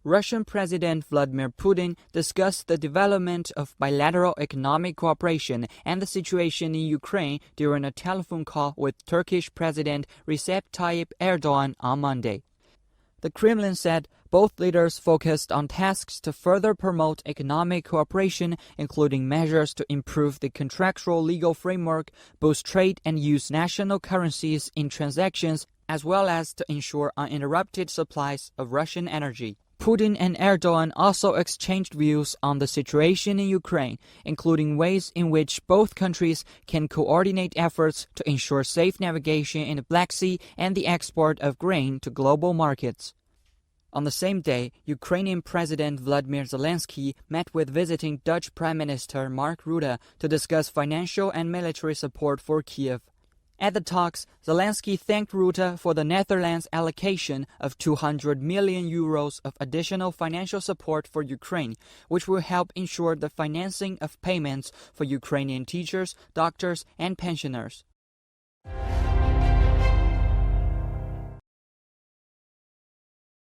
Russian President Vladimir Putin discussed the development of bilateral economic cooperation and the situation in Ukraine during a telephone call with Turkish President Recep Tayyip Erdogan on Monday. The Kremlin said both leaders focused on tasks to further promote economic cooperation, including measures to improve the contractual legal framework, boost trade, and use national currencies in transactions, as well as to ensure uninterrupted supplies of Russian energy. Putin and Erdogan also exchanged views on the situation in Ukraine, including ways in which both countries can coordinate efforts to ensure safe navigation in the Black Sea and the export of grain to global markets. On the same day, Ukrainian President Volodymyr Zelensky met with visiting Dutch Prime Minister Mark Rutte to discuss financial and military support for Kiev. At the talks, Zelensky thanked Rutte for the Netherlands' allocation of €200 million of additional financial support for Ukraine, which will help ensure the financing of payments for Ukrainian teachers, doctors, and pensioners.